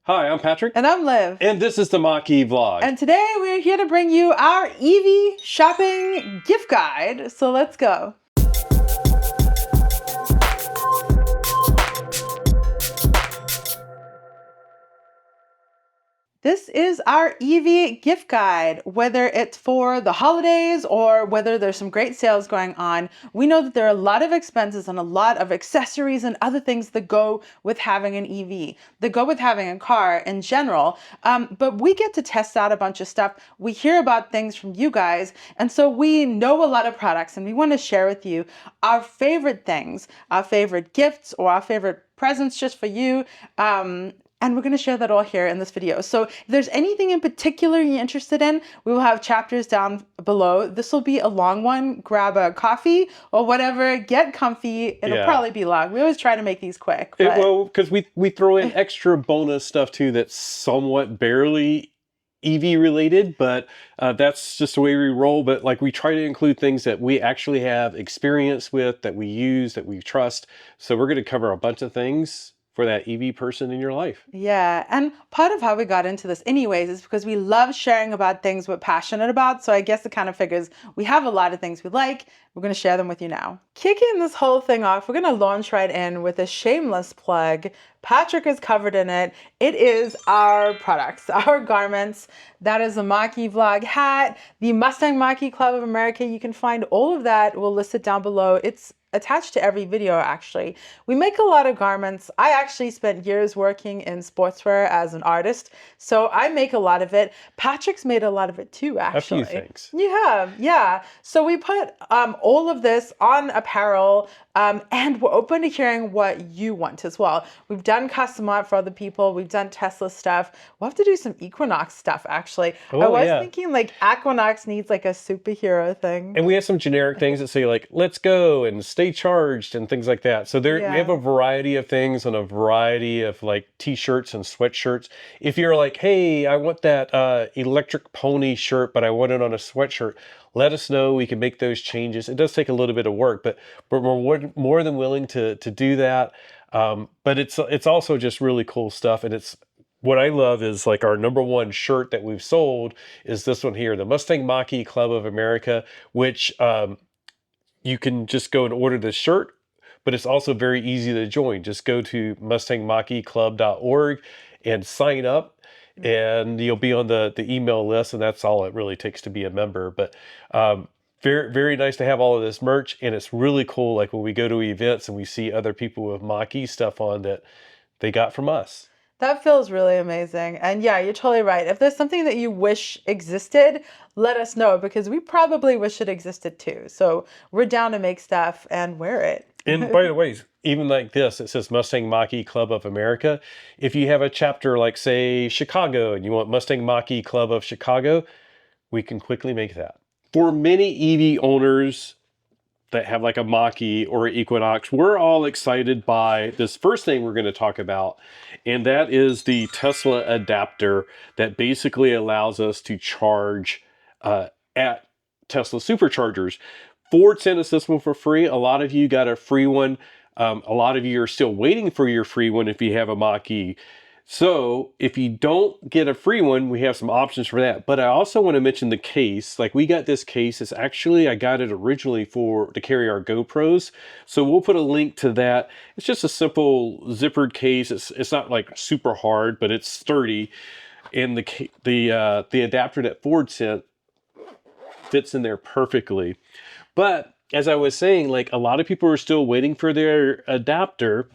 Hi, I'm Patrick. And I'm Liv. And this is the Mach-E vlog. And today we're here to bring you our EV shopping gift guide. So let's go. This is our EV gift guide. Whether it's for the holidays or whether there's some great sales going on, we know that there are a lot of expenses and a lot of accessories and other things that go with having an EV, that go with having a car in general. But we get to test out a bunch of stuff. We hear about things from you guys. And so we know a lot of products and we want to share with you our favorite things, our favorite gifts or our favorite presents just for you. And we're going to share that all here in this video. So if there's anything in particular you're interested in, we will have chapters down below. This will be a long one. Grab a coffee or whatever, get comfy. It'll probably be long. We always try to make these quick. Well, because we throw in extra bonus stuff too that's somewhat barely EV related, but that's just the way we roll. But like we try to include things that we actually have experience with, that we use, that we trust. So we're going to cover a bunch of things for that EV person in your life. Yeah, and part of how we got into this anyways is because we love sharing about things we're passionate about. So I guess it kind of figures we have a lot of things we like. We're going to share them with you now. Kicking this whole thing off, we're going to launch right in with a shameless plug. Patrick is covered in it. It is our products, our garments. That is the Mach-E vlog hat, the Mustang Mach-E Club of America. You can find all of that. We'll list it down below. It's attached to every video, actually. We make a lot of garments. I actually spent years working in sportswear as an artist, so I make a lot of it. Patrick's made a lot of it too, actually. A few things. You have, yeah. So we put all of this on Apparel, and we're open to hearing what you want as well. We've done custom art for other people. We've done Tesla stuff. We'll have to do some Equinox stuff, actually. Oh, I was thinking like Equinox needs like a superhero thing. And we have some generic things that say like, let's go and stay charged and things like that. So there we have a variety of things and a variety of like t-shirts and sweatshirts. If you're like, hey, I want that electric pony shirt, but I want it on a sweatshirt, let us know. We can make those changes. It does take a little bit of work, but we're more than willing to do that. But it's also just really cool stuff. And it's what I love is like our #1 shirt that we've sold is this one here, the Mustang Mach-E Club of America, which you can just go and order this shirt, but it's also very easy to join. Just go to mustangmacheclub.org and sign up. And you'll be on the email list, and that's all it really takes to be a member. But very, very nice to have all of this merch, and it's really cool like when we go to events and we see other people with Mach-E stuff on that they got from us. That feels really amazing. And yeah, you're totally right. If there's something that you wish existed, let us know, because we probably wish it existed too. So we're down to make stuff and wear it. And by the way, even like this, it says Mustang Mach-E Club of America. If you have a chapter like, say, Chicago, and you want Mustang Mach-E Club of Chicago, we can quickly make that. For many EV owners that have like a Mach-E or Equinox, we're all excited by this first thing we're going to talk about, and that is the Tesla adapter that basically allows us to charge at Tesla superchargers. Ford sent us this one for free. A lot of you got a free one. A lot of you are still waiting for your free one if you have a Mach-E. So if you don't get a free one, we have some options for that. But I also want to mention the case. Like we got this case. It's actually, I got it originally to carry our GoPros. So we'll put a link to that. It's just a simple zippered case. It's not like super hard, but it's sturdy. And the adapter that Ford sent fits in there perfectly. But as I was saying, like a lot of people are still waiting for their adapter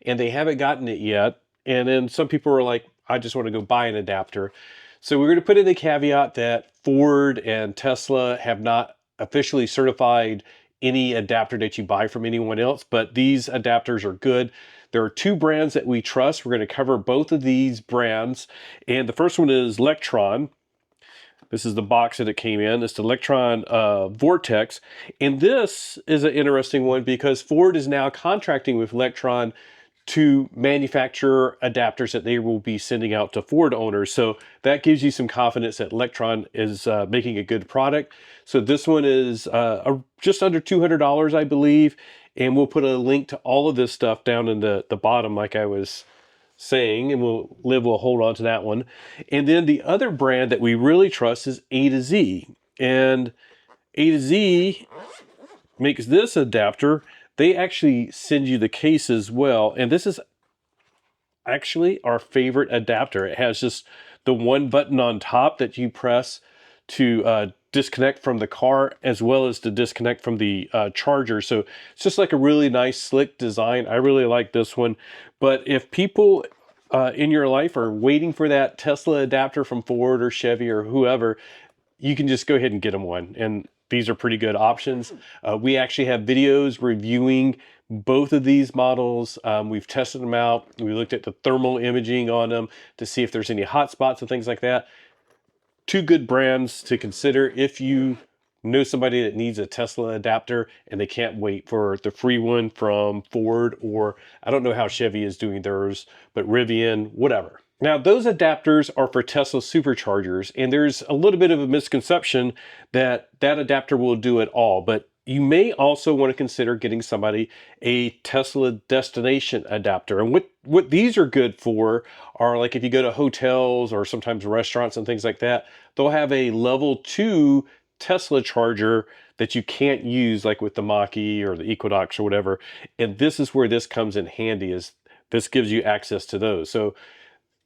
and they haven't gotten it yet. And then some people are like, I just want to go buy an adapter. So we're going to put in the caveat that Ford and Tesla have not officially certified any adapter that you buy from anyone else, but these adapters are good. There are 2 brands that we trust. We're going to cover both of these brands. And the first one is Lectron. This is the box that it came in. It's the Lectron Vortex. And this is an interesting one because Ford is now contracting with Lectron to manufacture adapters that they will be sending out to Ford owners. So that gives you some confidence that Lectron is making a good product. So this one is just under $200, I believe. And we'll put a link to all of this stuff down in the bottom like I was saying, and we'll hold on to that one. And then the other brand that we really trust is A to Z. And A to Z makes this adapter. They actually send you the case as well. And this is actually our favorite adapter. It has just the one button on top that you press to disconnect from the car, as well as to disconnect from the charger. So it's just like a really nice slick design. I really like this one. But if people in your life are waiting for that Tesla adapter from Ford or Chevy or whoever, you can just go ahead and get them one. And these are pretty good options. We actually have videos reviewing both of these models. We've tested them out. We looked at the thermal imaging on them to see if there's any hot spots and things like that. Two good brands to consider if you know somebody that needs a Tesla adapter and they can't wait for the free one from Ford, or I don't know how Chevy is doing theirs, but Rivian, whatever. Now, those adapters are for Tesla superchargers, and there's a little bit of a misconception that that adapter will do it all, but you may also want to consider getting somebody a Tesla destination adapter. And what these are good for are, like, if you go to hotels or sometimes restaurants and things like that, they'll have a level 2 Tesla charger that you can't use, like with the Mach-E or the Equinox or whatever. And this is where this comes in handy, is this gives you access to those. So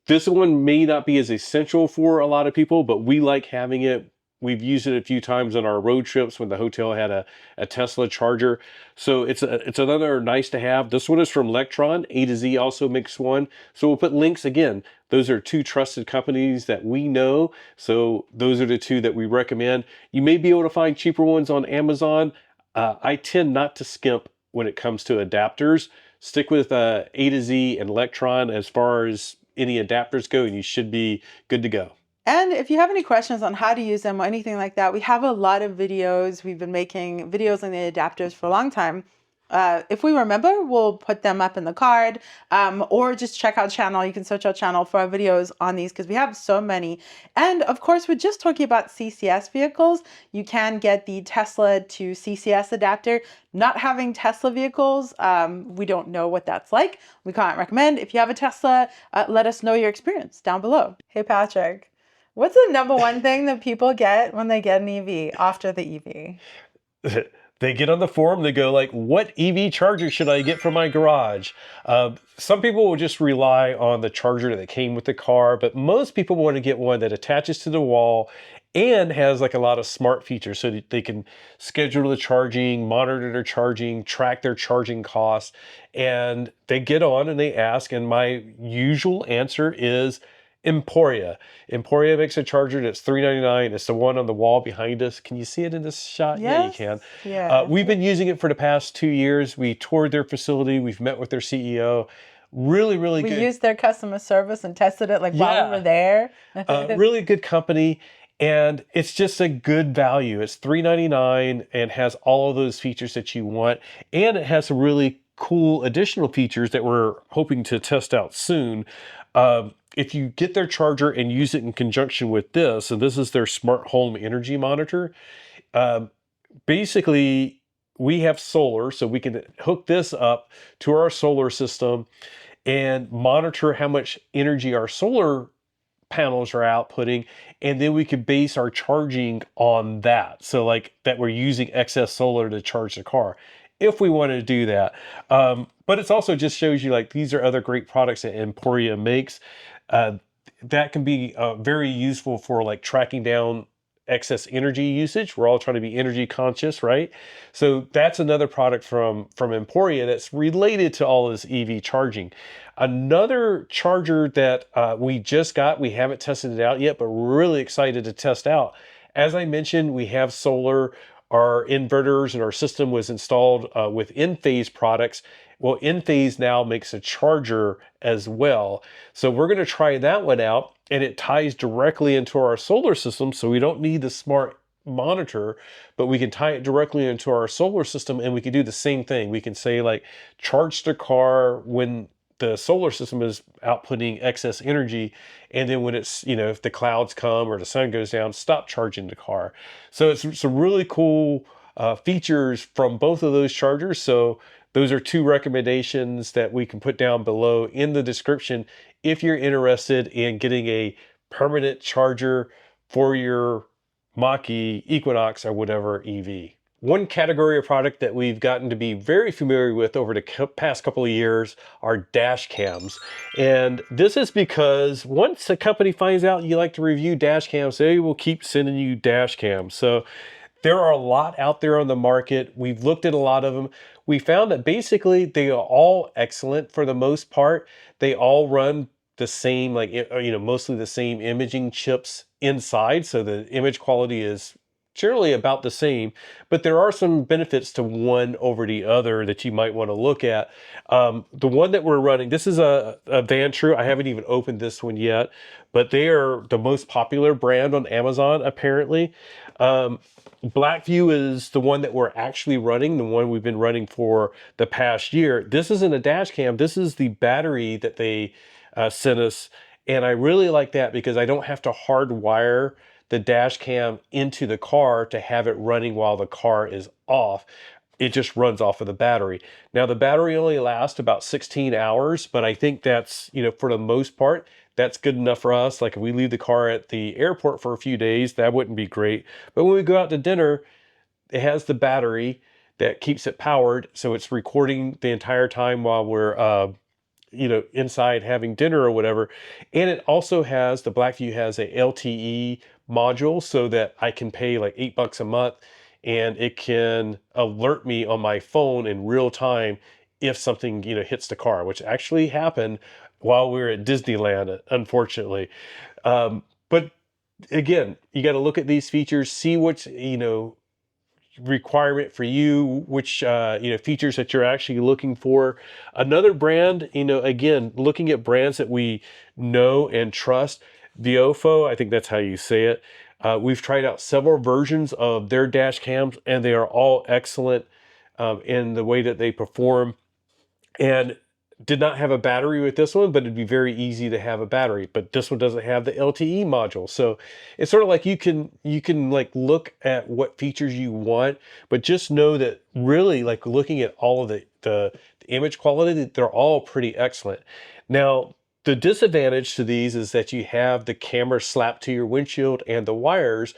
this one may not be as essential for a lot of people, but we like having it. We've used it a few times on our road trips when the hotel had a Tesla charger. So it's another nice to have. This one is from Lectron. A to Z also makes one. So we'll put links again. Those are two trusted companies that we know. So those are the two that we recommend. You may be able to find cheaper ones on Amazon. I tend not to skimp when it comes to adapters. Stick with A to Z and Lectron as far as any adapters go, and you should be good to go. And if you have any questions on how to use them or anything like that, we have a lot of videos. We've been making videos on the adapters for a long time. If we remember, we'll put them up in the card, or just check our channel. You can search our channel for our videos on these because we have so many. And of course, we're just talking about CCS vehicles. You can get the Tesla to CCS adapter. Not having Tesla vehicles, we don't know what that's like. We can't recommend. If you have a Tesla, let us know your experience down below. Hey, Patrick, what's the number one thing that people get when they get an EV after the EV? They get on the forum, they go like, what EV charger should I get for my garage? Some people will just rely on the charger that came with the car, but most people want to get one that attaches to the wall and has like a lot of smart features so that they can schedule the charging, monitor their charging, track their charging costs. And they get on and they ask, and my usual answer is Emporia. Emporia makes a charger that's $399. It's the one on the wall behind us. Can you see it in this shot? Yes. Yeah, you can. Yeah. We've been using it for the past 2 years. We toured their facility. We've met with their CEO. Really, really good. We used their customer service and tested it while we were there. Really good company. And it's just a good value. It's $399 and has all of those features that you want. And it has some really cool additional features that we're hoping to test out soon. If you get their charger and use it in conjunction with this, and this is their smart home energy monitor, basically we have solar, so we can hook this up to our solar system and monitor how much energy our solar panels are outputting, and then we could base our charging on that. So like that we're using excess solar to charge the car, if we wanted to do that. But it's also just shows you like these are other great products that Emporia makes. That can be very useful for like tracking down excess energy usage. We're all trying to be energy conscious, right? So that's another product from Emporia that's related to all this EV charging. Another charger that we just got, we haven't tested it out yet, but we're really excited to test out. As I mentioned, we have solar. Our inverters and our system was installed with Enphase products. Well, Enphase now makes a charger as well. So we're going to try that one out, and it ties directly into our solar system. So we don't need the smart monitor, but we can tie it directly into our solar system, and we can do the same thing. We can say like, charge the car when the solar system is outputting excess energy, and then when it's, if the clouds come or the sun goes down, stop charging the car. So it's some really cool features from both of those chargers. So those are two recommendations that we can put down below in the description if you're interested in getting a permanent charger for your Mach-E, Equinox, or whatever EV. One category of product that we've gotten to be very familiar with over the past couple of years are dash cams. And this is because once a company finds out you like to review dash cams, they will keep sending you dash cams. So there are a lot out there on the market. We've looked at a lot of them. We found that basically they are all excellent for the most part. They all run the same, like, mostly the same imaging chips inside. So the image quality is generally about the same, but there are some benefits to one over the other that you might want to look at. The one that we're running, this is a Vantrue. I haven't even opened this one yet, but they are the most popular brand on Amazon, apparently. Blackview is the one that we're actually running, the one we've been running for the past year. This isn't a dash cam. This is the battery that they sent us. And I really like that because I don't have to hardwire the dash cam into the car to have it running while the car is off. It just runs off of the battery. Now the battery only lasts about 16 hours, but I think that's, for the most part, that's good enough for us. Like if we leave the car at the airport for a few days, that wouldn't be great. But when we go out to dinner, it has the battery that keeps it powered. So it's recording the entire time while we're, inside having dinner or whatever. And it also has, the Blackview has a LTE module so that I can pay like $8 a month and it can alert me on my phone in real time if something, hits the car, which actually happened while we were at Disneyland, unfortunately. But again, you got to look at these features, see what's, requirement for you, which features that you're actually looking for. Another brand, again, looking at brands that we know and trust. Viofo, I think that's how you say it. We've tried out several versions of their dash cams, and they are all excellent in the way that they perform. And did not have a battery with this one, but it'd be very easy to have a battery. But this one doesn't have the LTE module. So it's sort of like you can like look at what features you want, but just know that really, like, looking at all of the image quality, they're all pretty excellent. Now, the disadvantage to these is that you have the camera slapped to your windshield and the wires.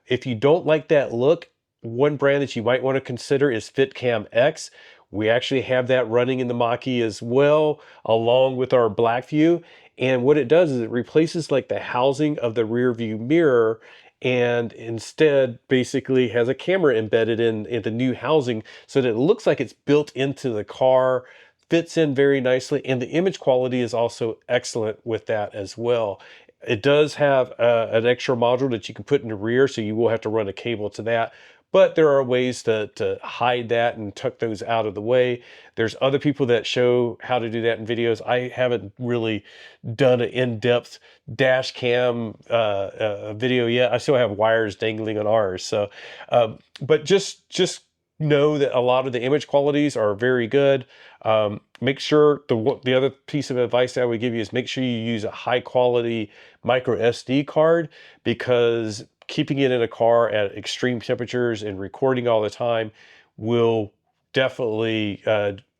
If you don't like that look, one brand that you might want to consider is FitCam X. We actually have that running in the Mach-E as well, along with our Blackview. And what it does is it replaces like the housing of the rear view mirror and instead basically has a camera embedded in the new housing so that it looks like it's built into the car, fits in very nicely, and the image quality is also excellent with that as well. It does have an extra module that you can put in the rear, so you will have to run a cable to that. But there are ways to hide that and tuck those out of the way. There's other people that show how to do that in videos. I haven't really done an in-depth dash cam video yet. I still have wires dangling on ours. So, but just know that a lot of the image qualities are very good. Make sure the other piece of advice that I would give you is make sure you use a high quality micro SD card, because keeping it in a car at extreme temperatures and recording all the time will definitely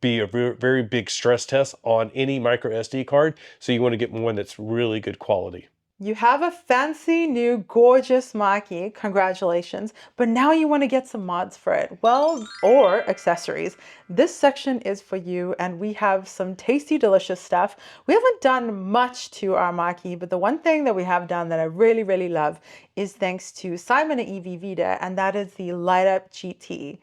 be a very big stress test on any micro SD card. So you want to get one that's really good quality. You have a fancy new gorgeous Mach-E, congratulations, but now you want to get some mods for it, well, or accessories. This section is for you, and we have some tasty, delicious stuff. We haven't done much to our Mach-E, but the one thing that we have done that I really, really love is thanks to Simon at EV-Vida, and that is the Light Up GT.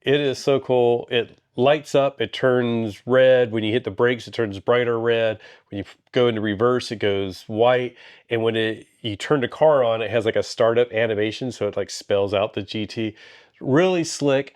It is so cool. It lights up, it turns red. When you hit the brakes, it turns brighter red. When you go into reverse, it goes white. And when you turn the car on, it has like a startup animation, so it like spells out the GT. Really slick.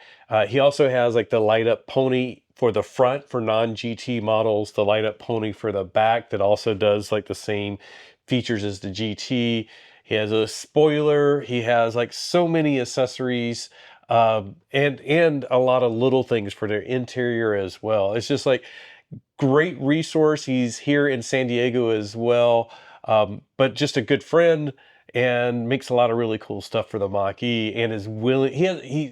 He also has like the light up pony for the front for non-GT models, the light up pony for the back that also does like the same features as the GT. He has a spoiler. He has like so many accessories. And a lot of little things for their interior as well. It's just like great resource. He's here in San Diego as well, but just a good friend and makes a lot of really cool stuff for the Mach-E and is willing.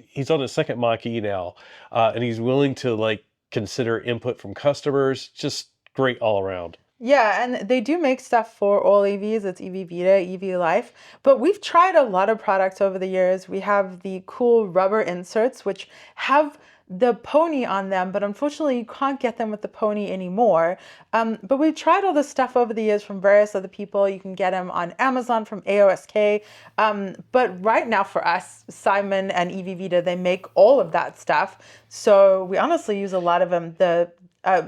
He's on his second Mach-E now, and he's willing to like consider input from customers. Just great all around. Yeah, and they do make stuff for all EVs. It's EV-Vida, EV Life. But we've tried a lot of products over the years. We have the cool rubber inserts, which have the pony on them, but unfortunately you can't get them with the pony anymore. But we've tried all this stuff over the years from various other people. You can get them on Amazon from AOSK. But right now for us, Simon and EV-Vida, they make all of that stuff. So we honestly use a lot of them. The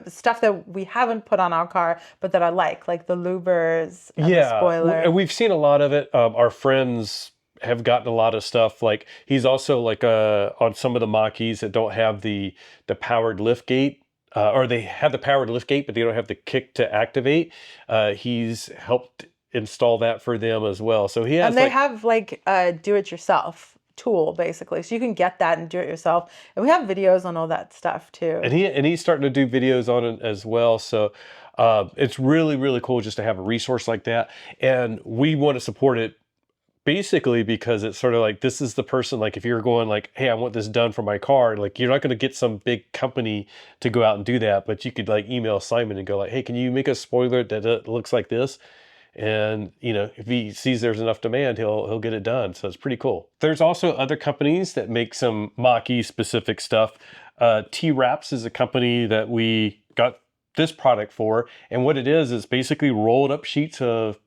stuff that we haven't put on our car, but that I like the louvers and the spoiler. We've seen a lot of it. Our friends have gotten a lot of stuff. Like he's also like on some of the Mach-E's that don't have the powered lift gate, or they have the powered lift gate, but they don't have the kick to activate. He's helped install that for them as well. So he has, and they have like a do-it-yourself tool basically, so you can get that and do it yourself. And we have videos on all that stuff too. And he's starting to do videos on it as well. So it's really, really cool just to have a resource like that. And we want to support it basically because it's sort of like, this is the person, like if you're going like, hey, I want this done for my car, like you're not going to get some big company to go out and do that, but you could like email Simon and go like, hey, can you make a spoiler that looks like this? And you know, if he sees there's enough demand, he'll get it done. So it's pretty cool. There's also other companies that make some Mach-E specific stuff. Twraps is a company that we got this product for, and what it is basically rolled up sheets of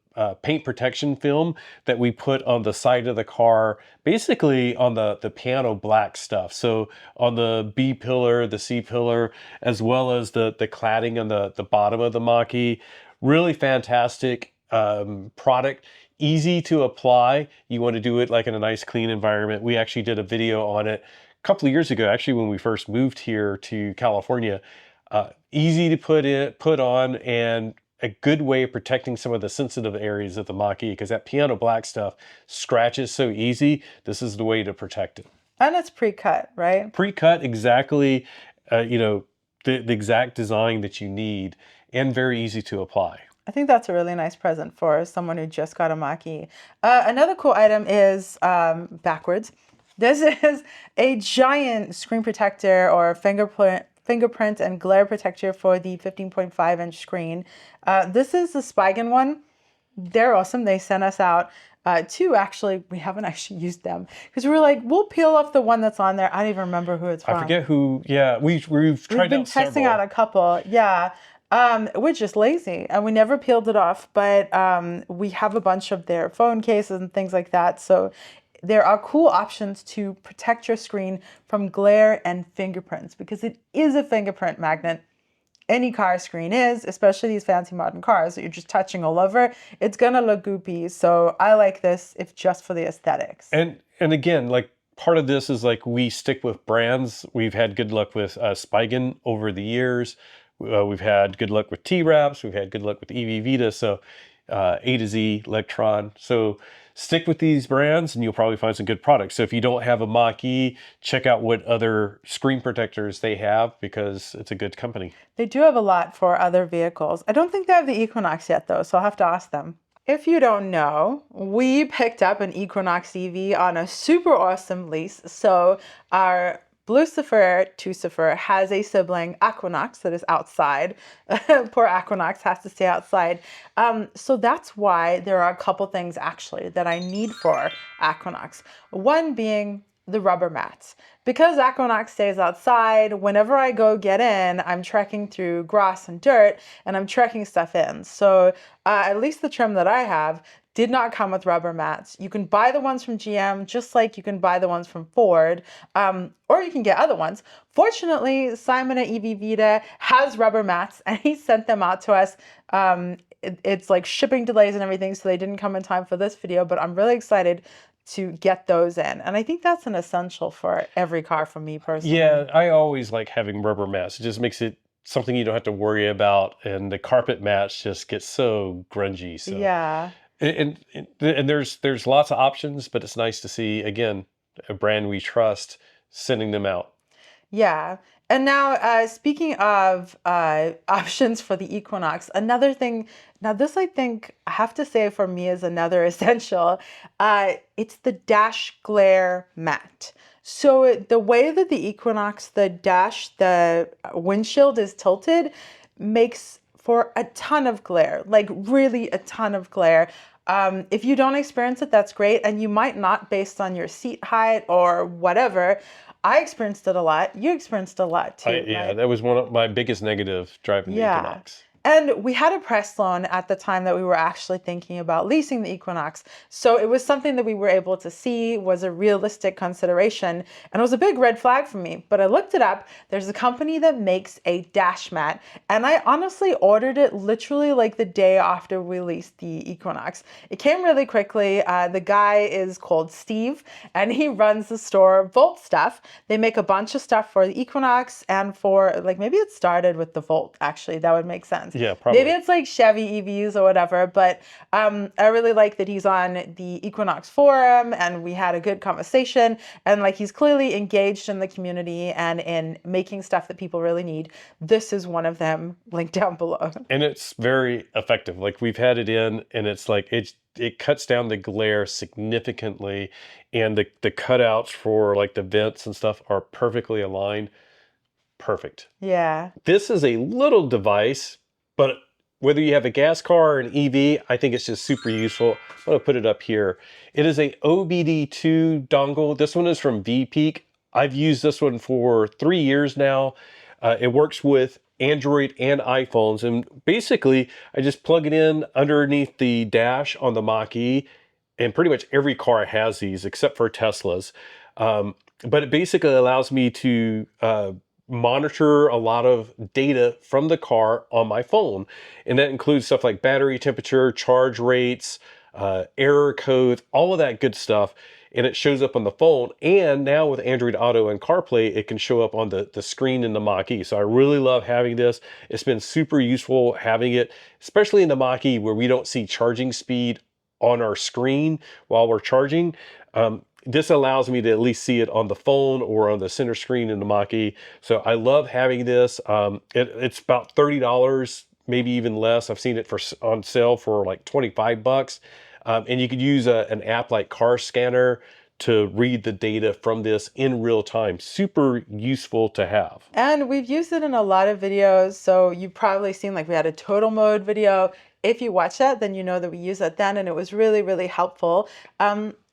paint protection film that we put on the side of the car, basically on the piano black stuff. So on the B pillar, the C pillar, as well as the cladding on the bottom of the Mach-E. Really fantastic product, easy to apply. You want to do it like in a nice clean environment. We actually did a video on it a couple of years ago, actually when we first moved here to California. Easy to put on, and a good way of protecting some of the sensitive areas of the Mach-E, because that piano black stuff scratches so easy. This is the way to protect it. And it's pre-cut, right? Pre-cut, exactly. You know, the exact design that you need, and very easy to apply. I think that's a really nice present for someone who just got a Mach-E. Another cool item is backwards. This is a giant screen protector or fingerprint and glare protector for the 15.5-inch screen. This is the Spigen one. They're awesome. They sent us out two, actually. We haven't actually used them because we were like, we'll peel off the one that's on there. I don't even remember who it's from. I forget who. Yeah, we've tried been testing out a couple. Yeah. We're just lazy and we never peeled it off, but we have a bunch of their phone cases and things like that. So there are cool options to protect your screen from glare and fingerprints, because it is a fingerprint magnet. Any car screen is, especially these fancy modern cars that you're just touching all over. It's gonna look goopy. So I like this if just for the aesthetics. And again, like part of this is like we stick with brands. We've had good luck with Spigen over the years. We've had good luck with Twraps. We've had good luck with EV-Vida. So A to Z, Lectron. So stick with these brands and you'll probably find some good products. So if you don't have a Mach-E, check out what other screen protectors they have, because it's a good company. They do have a lot for other vehicles. I don't think they have the Equinox yet though, so I'll have to ask them. If you don't know, we picked up an Equinox EV on a super awesome lease. So our Lucifer, Tucifer, has a sibling, Equinox, that is outside. Poor Equinox has to stay outside. So that's why there are a couple things actually that I need for Equinox. One being the rubber mats. Because Equinox stays outside, whenever I go get in, I'm trekking through grass and dirt and I'm trekking stuff in. So at least the trim that I have did not come with rubber mats. You can buy the ones from GM, just like you can buy the ones from Ford, or you can get other ones. Fortunately, Simon at EV-Vida has rubber mats and he sent them out to us. It's like shipping delays and everything, so they didn't come in time for this video, but I'm really excited to get those in. And I think that's an essential for every car for me personally. Yeah, I always like having rubber mats. It just makes it something you don't have to worry about, and the carpet mats just get so grungy. So yeah. And there's lots of options, but it's nice to see, again, a brand we trust sending them out. Yeah. And now, speaking of options for the Equinox, another thing, now this I think I have to say for me is another essential. It's the dash glare mat. So the way that the Equinox, the windshield is tilted makes for a ton of glare, like really a ton of glare. If you don't experience it, that's great. And you might not based on your seat height or whatever. I experienced it a lot. You experienced a lot too, Yeah, right? that was one of my biggest negative driving the Yeah. Equinox. And we had a press loan at the time that we were actually thinking about leasing the Equinox. So it was something that we were able to see was a realistic consideration. And it was a big red flag for me. But I looked it up. There's a company that makes a dash mat. And I honestly ordered it literally like the day after we leased the Equinox. It came really quickly. The guy is called Steve and he runs the store Volt Stuff. They make a bunch of stuff for the Equinox and for like maybe it started with the Volt actually. That would make sense. Yeah, probably. Maybe it's like Chevy EVs or whatever, but I really like that he's on the Equinox forum and we had a good conversation and like he's clearly engaged in the community and in making stuff that people really need. This is one of them, link down below. And it's very effective. Like we've had it in and it's like it cuts down the glare significantly and the cutouts for like the vents and stuff are perfectly aligned. Perfect. Yeah. This is a little device, but whether you have a gas car or an EV, I think it's just super useful. I'm going to put it up here. It is a OBD2 dongle. This one is from VPeak. I've used this one for 3 years now. It works with Android and iPhones. And basically, I just plug it in underneath the dash on the Mach-E. And pretty much every car has these except for Tesla's. But it basically allows me to monitor a lot of data from the car on my phone. And that includes stuff like battery temperature, charge rates, error codes, all of that good stuff. And it shows up on the phone. And now with Android Auto and CarPlay, it can show up on the screen in the Mach-E. So I really love having this. It's been super useful having it, especially in the Mach-E where we don't see charging speed on our screen while we're charging. This allows me to at least see it on the phone or on the center screen in the Mach-E. So I love having this. It's about $30, maybe even less. I've seen it on sale for like 25 bucks. And you could use an app like Car Scanner to read the data from this in real time. Super useful to have. And we've used it in a lot of videos. So you've probably seen like we had a total mode video. If you watch that, then you know that we used that then and it was really, really helpful.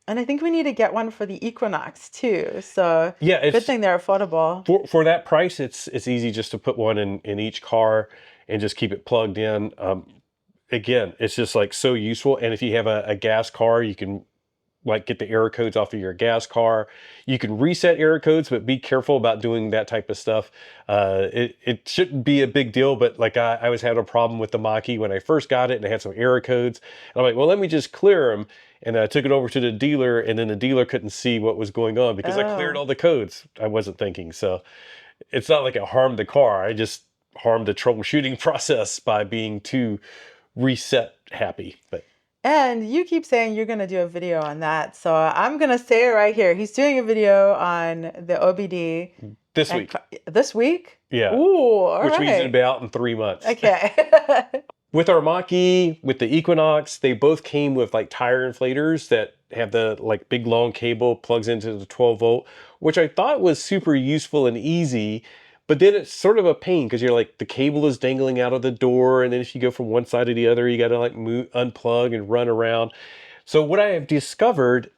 And I think we need to get one for the Equinox too. So yeah, good thing they're affordable. For that price, it's easy just to put one in each car and just keep it plugged in. Again, it's just like so useful. And if you have a gas car, you can like get the error codes off of your gas car. You can reset error codes, but be careful about doing that type of stuff. It shouldn't be a big deal, but like I was having a problem with the Mach-E when I first got it and I had some error codes. And I'm like, well, let me just clear them. And I took it over to the dealer and then the dealer couldn't see what was going on because I cleared all the codes. I wasn't thinking. So it's not like it harmed the car. I just harmed the troubleshooting process by being too reset happy. And you keep saying you're going to do a video on that. So I'm going to say it right here. He's doing a video on the OBD. This week. This week? Yeah. Ooh, all Which right. means it'll be out in 3 months. Okay. With our Mach-E, with the Equinox, they both came with like tire inflators that have the like big long cable plugs into the 12 volt, which I thought was super useful and easy. But then it's sort of a pain because you're like the cable is dangling out of the door. And then if you go from one side to the other, you got to like unplug and run around. So what I have discovered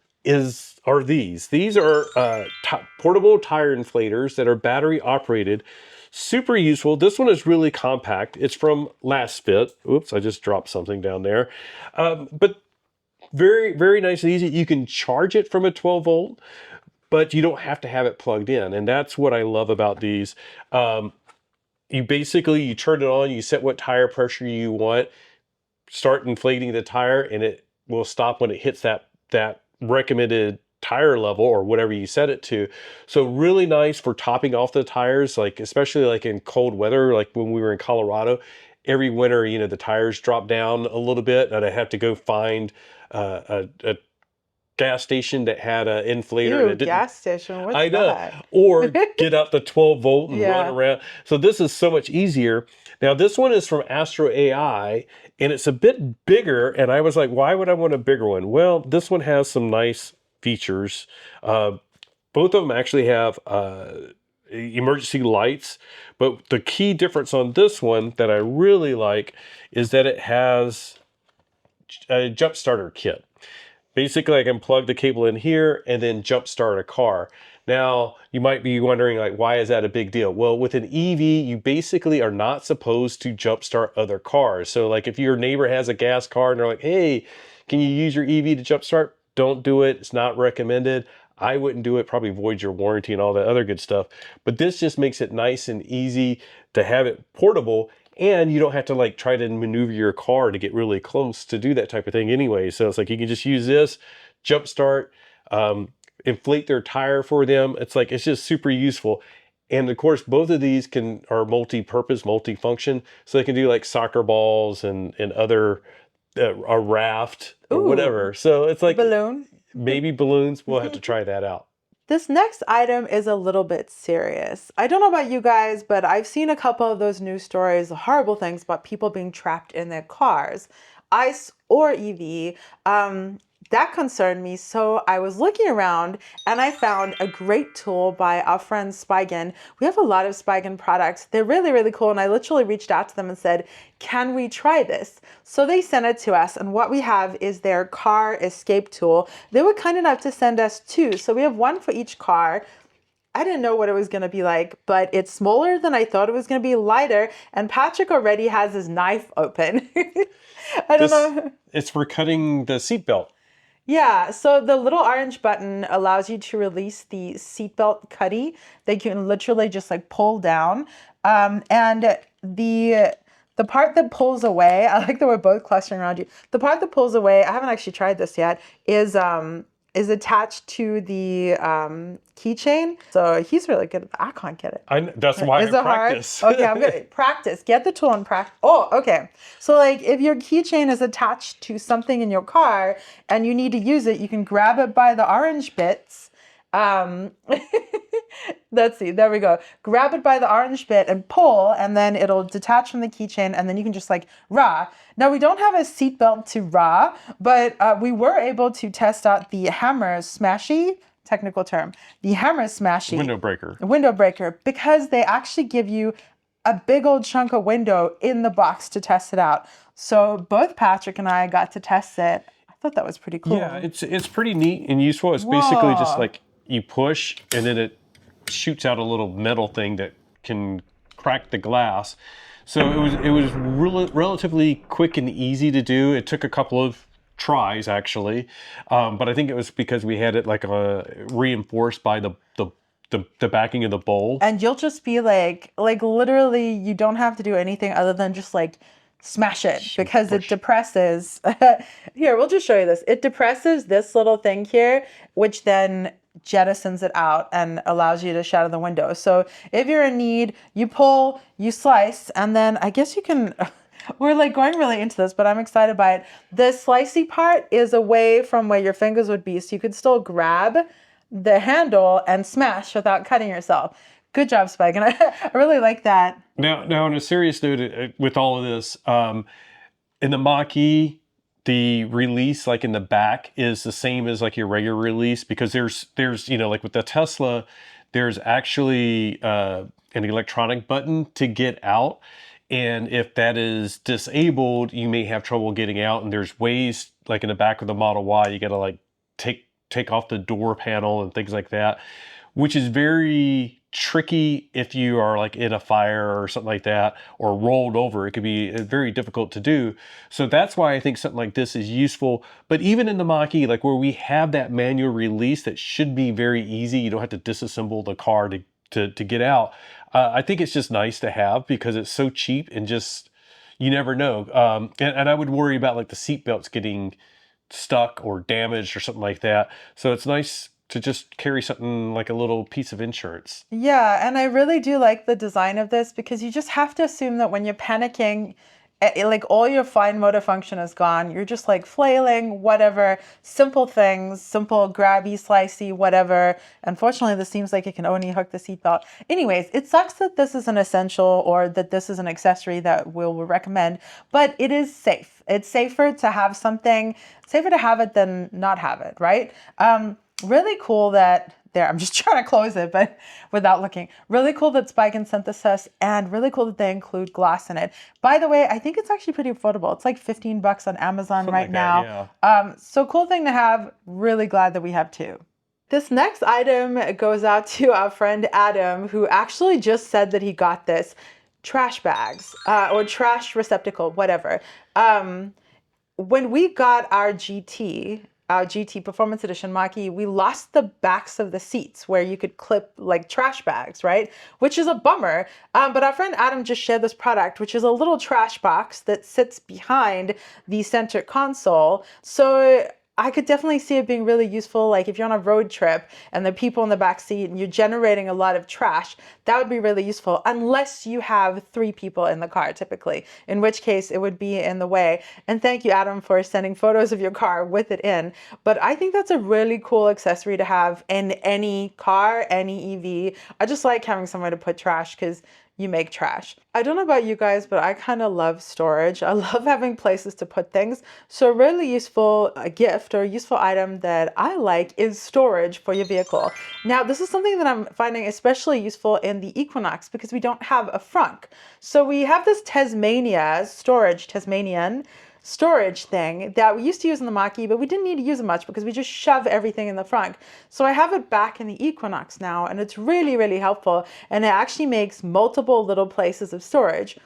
are these. These are portable tire inflators that are battery operated. Super useful. This one is really compact. It's from Last Fit. Oops, I just dropped something down there. But very, very nice and easy. You can charge it from a 12 volt, but you don't have to have it plugged in. And that's what I love about these. You turn it on, you set what tire pressure you want, start inflating the tire, and it will stop when it hits that recommended tire level or whatever you set it to. So really nice for topping off the tires, like especially like in cold weather, like when we were in Colorado. Every winter, the tires drop down a little bit, and I have to go find a gas station that had an inflator. Ew, gas station. What's I know. that? Or get out the 12 volt and run around. So this is so much easier. Now this one is from Astro AI and it's a bit bigger. And I was like, why would I want a bigger one? Well, this one has some nice features. both of them actually have emergency lights, but the key difference on this one that I really like is that it has a jump starter kit. Basically, I can plug the cable in here and then jump start a car. Now, you might be wondering, like, why is that a big deal? Well, with an EV, you basically are not supposed to jump start other cars. So, like, if your neighbor has a gas car and they're like, hey, can you use your EV to jump start? Don't do it. It's not recommended. I wouldn't do it, probably void your warranty and all that other good stuff. But this just makes it nice and easy to have it portable, and you don't have to like try to maneuver your car to get really close to do that type of thing anyway. So it's like you can just use this, jump start, inflate their tire for them. It's like, it's just super useful. And of course, both of these are multi-purpose, multi-function. So they can do like soccer balls and other, a raft or Ooh, whatever. So it's like balloon. maybe balloons. We'll have to try that out. This next item is a little bit serious. I don't know about you guys, but I've seen a couple of those news stories, horrible things about people being trapped in their cars, ICE or EV. That concerned me. So I was looking around and I found a great tool by our friend Spigen. We have a lot of Spigen products. They're really, really cool. And I literally reached out to them and said, can we try this? So they sent it to us. And what we have is their car escape tool. They were kind enough to send us two. So we have one for each car. I didn't know what it was going to be like, but it's smaller than I thought it was going to be, lighter. And Patrick already has his knife open. I don't know. It's for cutting the seatbelt. Yeah, so the little orange button allows you to release the seatbelt cutty that you can literally just like pull down. And the part that pulls away, I like that we're both clustering around you. The part that pulls away, I haven't actually tried this yet, is attached to the keychain. So he's really good at that. I can't get it. That's why I practice. Hard? Okay, I'm going to practice. Get the tool and practice. Oh, okay. So like if your keychain is attached to something in your car and you need to use it, you can grab it by the orange bits. Let's see, there we go. Grab it by the orange bit and pull, and then it'll detach from the keychain, and then you can just like rah. Now we don't have a seatbelt to rah, but we were able to test out the hammer smashy, technical term, the hammer smashy window breaker, because they actually give you a big old chunk of window in the box to test it out. So both Patrick and I got to test it. I thought that was pretty cool. Yeah, it's pretty neat and useful. It's basically just like you push and then it shoots out a little metal thing that can crack the glass. So it was relatively quick and easy to do. It took a couple of tries actually, but I think it was because we had it like reinforced by the backing of the bowl. And you'll just be like literally, you don't have to do anything other than just like smash it because it depresses. Here, we'll just show you this. It depresses this little thing here, which then jettisons it out and allows you to shatter the window. So if you're in need, you pull, you slice, and then I guess you can, we're like going really into this, but I'm excited by it. The slicey part is away from where your fingers would be, so you could still grab the handle and smash without cutting yourself. Good job, Spike. And I really like that. Now, on a serious note, with all of this, in the Mach-E, the release, like in the back, is the same as like your regular release, because there's you know, like with the Tesla, there's actually an electronic button to get out. And if that is disabled, you may have trouble getting out. And there's ways, like in the back of the Model Y, you got to like take off the door panel and things like that, which is very tricky if you are like in a fire or something like that, or rolled over. It could be very difficult to do. So that's why I think something like this is useful. But even in the Mach-E, like where we have that manual release that should be very easy, you don't have to disassemble the car to get out. I think it's just nice to have because it's so cheap and just, you never know. And I would worry about like the seat belts getting stuck or damaged or something like that. So it's nice to just carry something like a little piece of insurance. Yeah, and I really do like the design of this because you just have to assume that when you're panicking, like all your fine motor function is gone. You're just like flailing, whatever, simple things, simple grabby, slicey, whatever. Unfortunately, this seems like it can only hook the seatbelt. Anyways, it sucks that this is an essential or that this is an accessory that we'll recommend, but it is safe. It's safer to have something, safer to have it than not have it, right? Really cool that there. I'm just trying to close it, but without looking. Really cool that Spigen sent this to us, and really cool that they include glass in it. By the way, I think it's actually pretty affordable. It's like 15 bucks on Amazon right now. So cool thing to have. Really glad that we have two. This next item goes out to our friend Adam, who actually just said that he got this trash bags or trash receptacle, whatever. When we got our GT Performance Edition Mach-E, we lost the backs of the seats where you could clip like trash bags, right? Which is a bummer. But our friend Adam just shared this product, which is a little trash box that sits behind the center console. So I could definitely see it being really useful, like if you're on a road trip and there are people in the back seat and you're generating a lot of trash, that would be really useful, unless you have 3 people in the car typically, in which case it would be in the way. And thank you, Adam, for sending photos of your car with it in. But I think that's a really cool accessory to have in any car, any EV. I just like having somewhere to put trash because you make trash. I don't know about you guys, but I kind of love storage. I love having places to put things. So a really useful gift or useful item that I like is storage for your vehicle. Now, this is something that I'm finding especially useful in the Equinox because we don't have a frunk. So we have this Tasmanian storage thing that we used to use in the Mach-E, but we didn't need to use it much because we just shove everything in the front. So I have it back in the Equinox now, and it's really, really helpful. And it actually makes multiple little places of storage,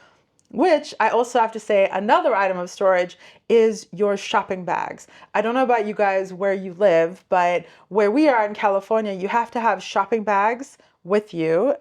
which I also have to say another item of storage is your shopping bags. I don't know about you guys where you live, but where we are in California, you have to have shopping bags with you,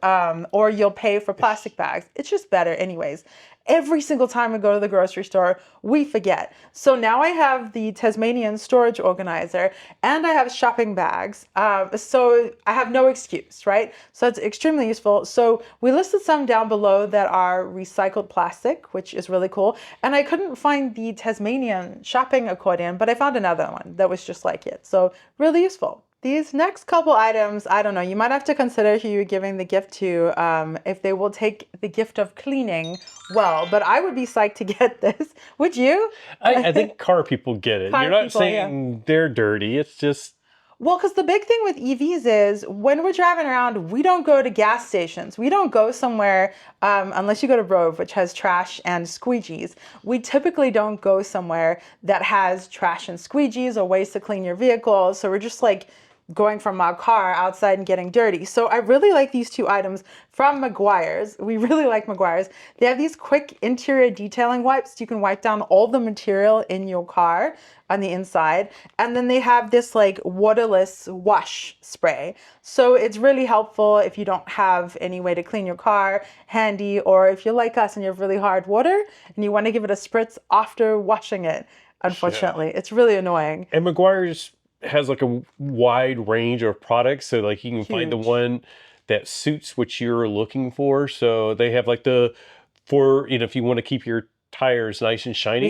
or you'll pay for plastic bags. It's just better anyways. Every single time we go to the grocery store, we forget. So now I have the Tasmanian storage organizer and I have shopping bags. So I have no excuse, right? So it's extremely useful. So we listed some down below that are recycled plastic, which is really cool. And I couldn't find the Tasmanian shopping accordion, but I found another one that was just like it. So really useful. These next couple items, I don't know, you might have to consider who you're giving the gift to, if they will take the gift of cleaning well, but I would be psyched to get this. Would you? I think car people get it. You're not saying they're dirty. It's just... Well, because the big thing with EVs is when we're driving around, we don't go to gas stations. We don't go somewhere, unless you go to Rove, which has trash and squeegees. We typically don't go somewhere that has trash and squeegees or ways to clean your vehicle. So we're just like going from our car outside and getting dirty. So I really like these two items from Meguiar's. We really like Meguiar's. They have these quick interior detailing wipes. You can wipe down all the material in your car on the inside. And then they have this like waterless wash spray. So it's really helpful if you don't have any way to clean your car handy, or if you're like us and you have really hard water and you want to give it a spritz after washing it. Unfortunately, it's really annoying. And Meguiar's has like a wide range of products, so like you can find the one that suits what you're looking for. So they have like for if you want to keep your tires nice and shiny,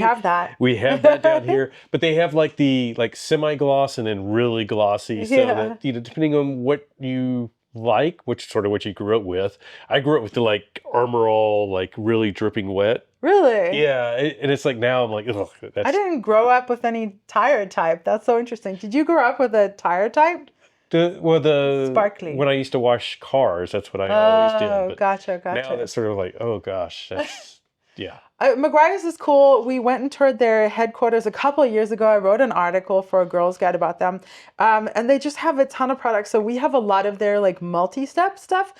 we have that down here. But they have like the semi-gloss and then really glossy, so that depending on what you like, which sort of what you grew up with. I grew up with the Armor All really dripping wet. Really? Yeah, and it's like now I'm like, ugh. I didn't grow up with any tire type. That's so interesting. Did you grow up with a tire type? The sparkly. When I used to wash cars, that's what I always did. Oh, gotcha. Now that's sort of like, oh gosh, that's yeah. Meguiar's is cool. We went and toured their headquarters a couple of years ago. I wrote an article for a girl's guide about them. And they just have a ton of products. So we have a lot of their multi-step stuff.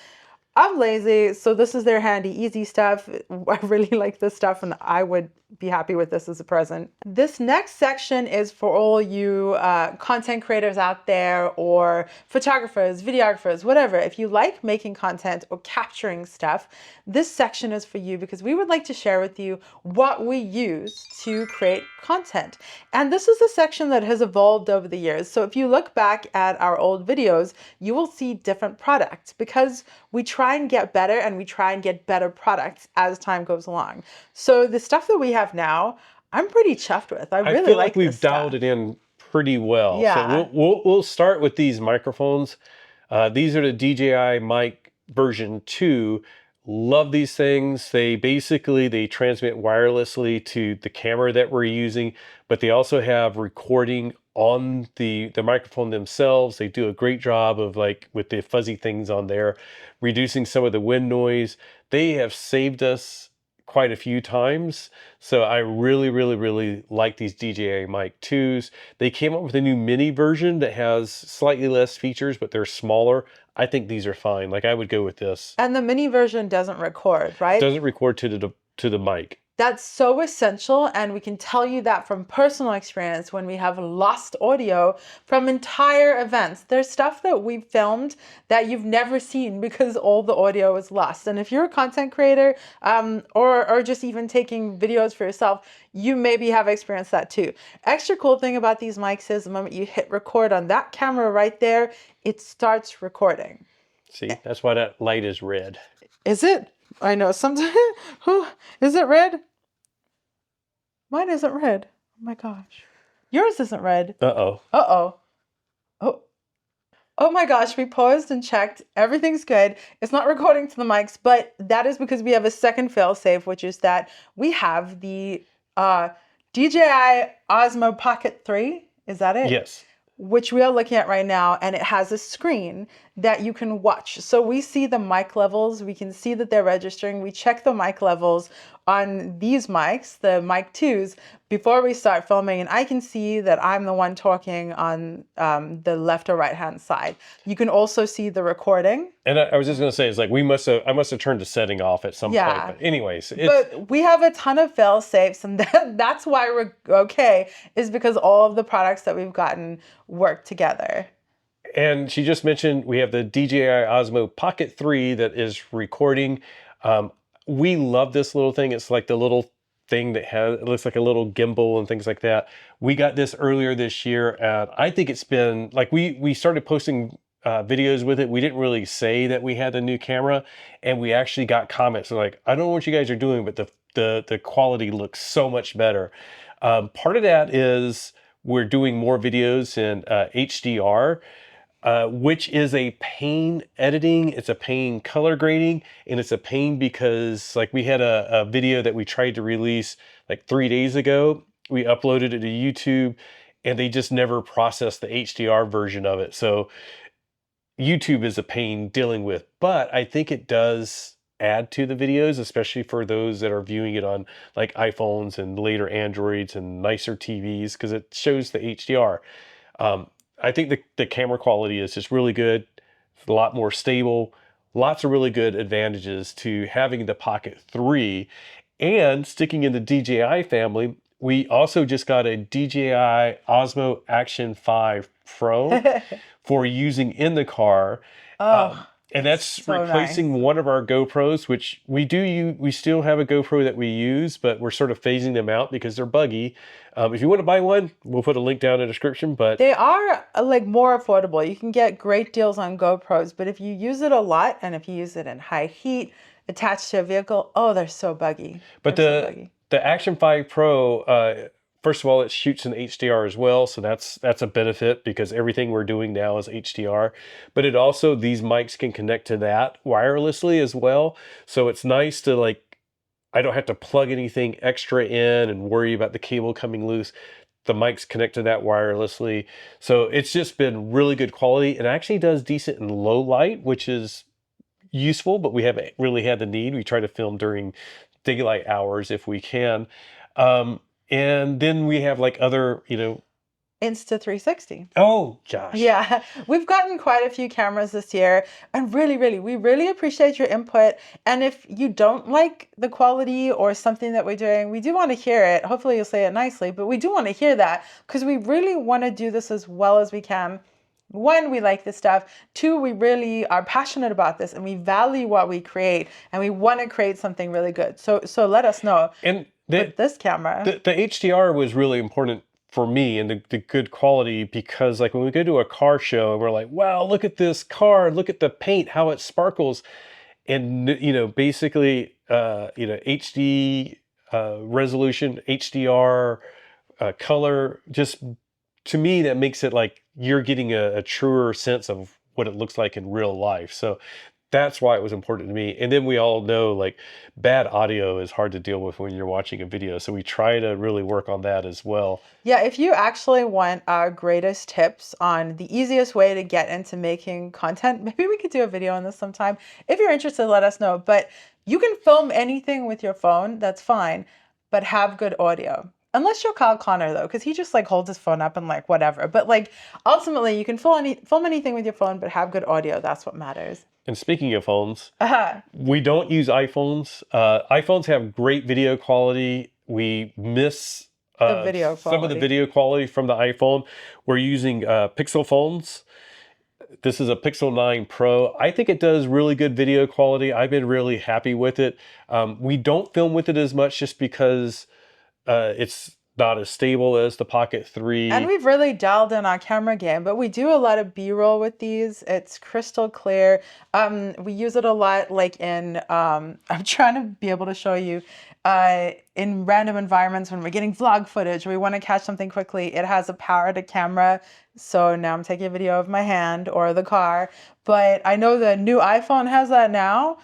I'm lazy, so this is their handy, easy stuff. I really like this stuff, and I would be happy with this as a present. This next section is for all you content creators out there, or photographers, videographers, whatever. If you like making content or capturing stuff, this section is for you because we would like to share with you what we use to create content. And this is a section that has evolved over the years. So if you look back at our old videos, you will see different products because we try and get better, and we try and get better products as time goes along. So the stuff that we have now, I'm pretty chuffed with. I really feel like we've dialed it in pretty well. Yeah. So we'll start with these microphones. These are the DJI Mic version 2. Love these things. They transmit wirelessly to the camera that we're using, but they also have recording on the microphone themselves. They do a great job of like with the fuzzy things on there, reducing some of the wind noise. They have saved us quite a few times. So I really, really, really like these DJI Mic 2s. They came up with a new mini version that has slightly less features, but they're smaller. I think these are fine. Like I would go with this. And the mini version doesn't record, right? Doesn't record to the mic. That's so essential, and we can tell you that from personal experience when we have lost audio from entire events. There's stuff that we've filmed that you've never seen because all the audio is lost. And if you're a content creator or just even taking videos for yourself, you maybe have experienced that too. Extra cool thing about these mics is the moment you hit record on that camera right there, it starts recording. See, that's why that light is red. Is it? I know sometimes. Is it red? Mine isn't red. Oh my gosh. Yours isn't red. Uh-oh. Uh-oh. Oh. Oh my gosh, we paused and checked. Everything's good. It's not recording to the mics, but that is because we have a second fail-safe, which is that we have the DJI Osmo Pocket 3. Is that it? Yes. Which we are looking at right now, and it has a screen that you can watch. So we see the mic levels, we can see that they're registering. We check the mic levels on these mics, the Mic 2s, before we start filming, and I can see that I'm the one talking on the left or right hand side. You can also see the recording. And I was just gonna say, it's like I must have turned the setting off at some point. But anyways, but we have a ton of fail safes, and that's why we're okay, is because all of the products that we've gotten work together. And she just mentioned we have the DJI Osmo Pocket 3 that is recording. We love this little thing. It's like the little thing that it looks like a little gimbal and things like that. We got this earlier this year, and I think it's been like we started posting videos with it. We didn't really say that we had a new camera, and we actually got comments like, I don't know what you guys are doing, but the quality looks so much better. Part of that is we're doing more videos in HDR. Which is a pain editing, it's a pain color grading, and it's a pain because like we had a video that we tried to release like 3 days ago. We uploaded it to YouTube and they just never processed the HDR version of it. So YouTube is a pain dealing with, but I think it does add to the videos, especially for those that are viewing it on like iPhones and later Androids and nicer TVs, because it shows the HDR. I think the camera quality is just really good. It's a lot more stable. Lots of really good advantages to having the Pocket 3. And sticking in the DJI family, we also just got a DJI Osmo Action 5 Pro for using in the car. And that's so replacing one of our GoPros, which we still have a GoPro that we use, but we're sort of phasing them out because they're buggy. If you want to buy one, we'll put a link down in the description, but they are like more affordable. You can get great deals on GoPros, but if you use it a lot and if you use it in high heat attached to a vehicle, oh, they're so buggy. But the Action 5 Pro, first of all, it shoots in HDR as well, so that's a benefit because everything we're doing now is HDR. But it also, these mics can connect to that wirelessly as well. So it's nice to like, I don't have to plug anything extra in and worry about the cable coming loose. The mics connect to that wirelessly. So it's just been really good quality. It actually does decent in low light, which is useful, but we haven't really had the need. We try to film during daylight hours if we can. And then we have like other, Insta360. Oh, gosh. Yeah, we've gotten quite a few cameras this year, and we really appreciate your input. And if you don't like the quality or something that we're doing, we do want to hear it. Hopefully you'll say it nicely, but we do want to hear that because we really want to do this as well as we can. One, we like this stuff. Two, we really are passionate about this and we value what we create and we want to create something really good. So let us know. And with this camera, the HDR was really important for me and the good quality, because like when we go to a car show and we're like, wow, look at this car, look at the paint, how it sparkles. And, basically, HD resolution, HDR color, just to me, that makes it like you're getting a truer sense of what it looks like in real life. So that's why it was important to me. And then we all know like bad audio is hard to deal with when you're watching a video. So we try to really work on that as well. Yeah, if you actually want our greatest tips on the easiest way to get into making content, maybe we could do a video on this sometime. If you're interested, let us know. But you can film anything with your phone, that's fine, but have good audio. Unless you're Kyle Connor though, because he just like holds his phone up and like whatever. But like ultimately you can film anything with your phone, but have good audio. That's what matters. And speaking of phones, Uh-huh. we don't use iPhones. iPhones have great video quality. We miss The video some of the quality. video quality from the iPhone. We're using Pixel phones. This is a Pixel 9 Pro. I think it does really good video quality. I've been really happy with it. We don't film with it as much just because it's not as stable as the Pocket 3. And we've really dialed in our camera game, but we do a lot of B-roll with these. It's crystal clear. We use it a lot like in, I'm trying to be able to show you, in random environments when we're getting vlog footage, or we want to catch something quickly. It has a power to camera. So now I'm taking a video of my hand or the car, but I know the new iPhone has that now.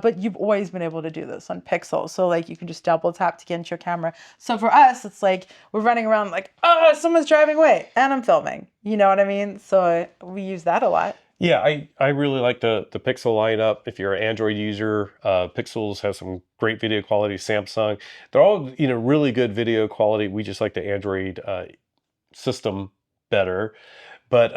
But you've always been able to do this on Pixel. So like you can just double tap to get into your camera. So for us, it's like we're running around like, oh, someone's driving away and I'm filming. You know what I mean? So we use that a lot. Yeah, I really like the Pixel lineup. If you're an Android user, Pixels have some great video quality. Samsung, they're all really good video quality. We just like the Android system better. But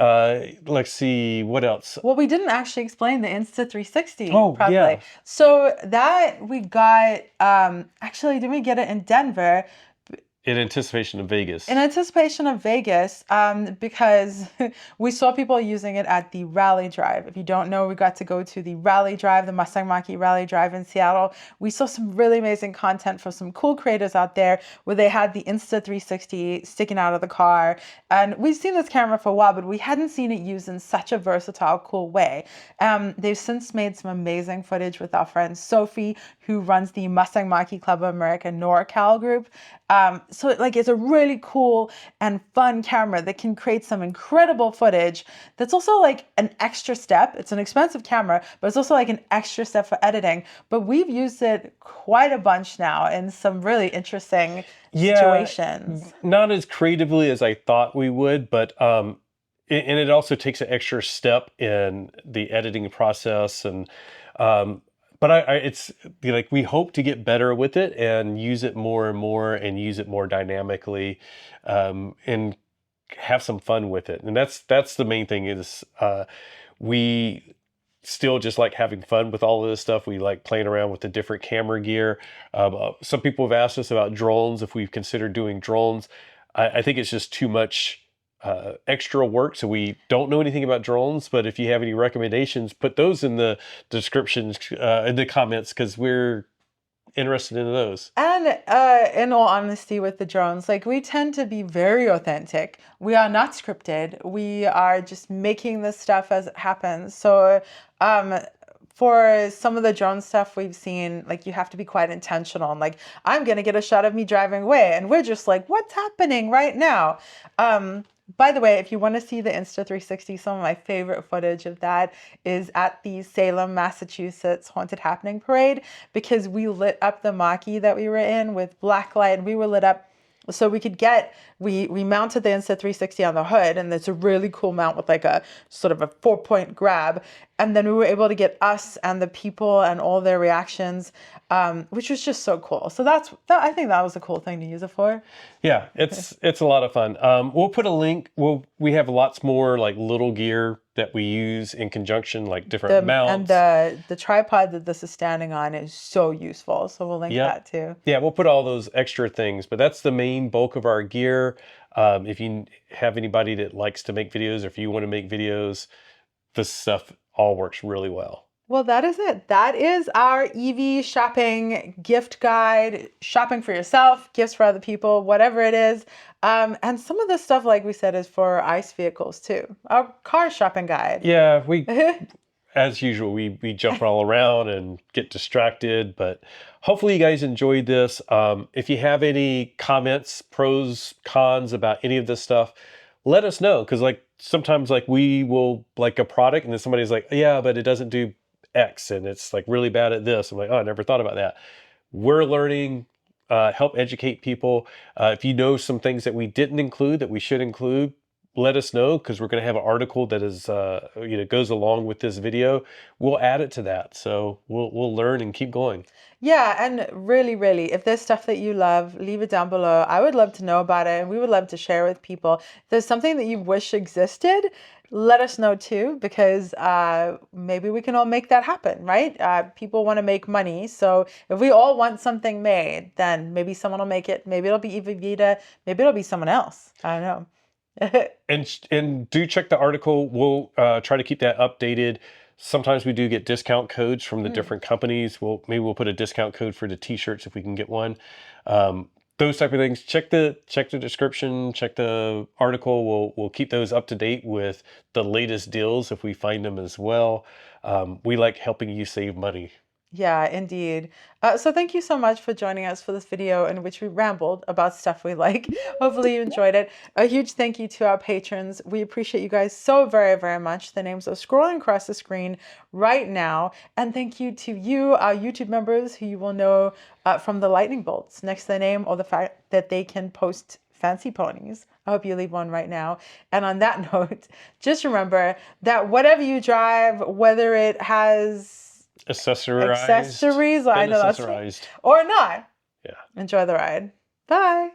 let's see what else. Well, we didn't actually explain the Insta360 Oh, properly. yeah. So that we got, actually, didn't we get it in Denver? In anticipation of Vegas. In anticipation of Vegas, because we saw people using it at the Rally Drive. If you don't know, we got to go to the Rally Drive, the Mustang Mach-E Rally Drive in Seattle. We saw some really amazing content from some cool creators out there where they had the Insta360 sticking out of the car. And we've seen this camera for a while, but we hadn't seen it used in such a versatile, cool way. They've since made some amazing footage with our friend Sophie, who runs the Mustang Mach-E Club of America NorCal group. So like it's a really cool and fun camera that can create some incredible footage that's also like an extra step. It's an expensive camera, but it's also like an extra step for editing. But we've used it quite a bunch now in some really interesting situations. Not as creatively as I thought we would, but and it also takes an extra step in the editing process and but it's like we hope to get better with it and use it more and more and use it more dynamically, and have some fun with it. And that's the main thing is we still just like having fun with all of this stuff. We like playing around with the different camera gear. Some people have asked us about drones, if we've considered doing drones. I think it's just too much extra work, so we don't know anything about drones. But if you have any recommendations, put those in the descriptions, in the comments, because we're interested in those. And in all honesty with the drones, like we tend to be very authentic. We are not scripted. We are just making this stuff as it happens. So for some of the drone stuff we've seen, like you have to be quite intentional. And like, I'm going to get a shot of me driving away. And we're just like, what's happening right now? By the way, if you want to see the Insta360, some of my favorite footage of that is at the Salem, Massachusetts Haunted Happening Parade, because we lit up the Mach-E that we were in with black light, and we were lit up so we could get, we mounted the Insta360 on the hood, and it's a really cool mount with like a sort of a 4-point grab. And then we were able to get us and the people and all their reactions, which was just so cool. So I think that was a cool thing to use it for. Yeah, it's a lot of fun. We'll put a link. We have lots more like little gear that we use in conjunction, like different mounts. And the tripod that this is standing on is so useful. So we'll link that too. Yeah, we'll put all those extra things, but that's the main bulk of our gear. If you have anybody that likes to make videos, or if you want to make videos, this stuff all works really well. Well, that is it. That is our EV shopping gift guide. Shopping for yourself, gifts for other people, whatever it is. And some of this stuff, like we said, is for ICE vehicles too. Our car shopping guide. Yeah, as usual, we jump all around and get distracted, but hopefully you guys enjoyed this. If you have any comments, pros, cons about any of this stuff, let us know. Because like sometimes like we will like a product and then somebody's like, yeah, but it doesn't do X and it's like really bad at this. I'm like, oh, I never thought about that. We're learning, help educate people. If you know some things that we didn't include that we should include, let us know, because we're going to have an article that is, goes along with this video. We'll add it to that. So we'll learn and keep going. Yeah, and really, really, if there's stuff that you love, leave it down below. I would love to know about it, and we would love to share with people. If there's something that you wish existed, let us know too, because maybe we can all make that happen, right? People want to make money, so if we all want something made, then maybe someone will make it. Maybe it'll be EV-Vida, maybe it'll be someone else. I don't know. And do check the article. We'll try to keep that updated. Sometimes we do get discount codes from the different companies. Maybe we'll put a discount code for the t-shirts if we can get one. Those type of things. Check the description, check the article. We'll keep those up to date with the latest deals if we find them as well. We like helping you save money. Yeah, indeed. So thank you so much for joining us for this video in which we rambled about stuff we like. Hopefully you enjoyed it. A huge thank you to our patrons. We appreciate you guys so very, very much. The names are scrolling across the screen right now. And thank you to you, our YouTube members, who you will know from the lightning bolts next to the name, or the fact that they can post fancy ponies. I hope you leave one right now. And on that note, just remember that whatever you drive, whether it has accessories, I know that's accessorized, or not. Yeah. Enjoy the ride. Bye.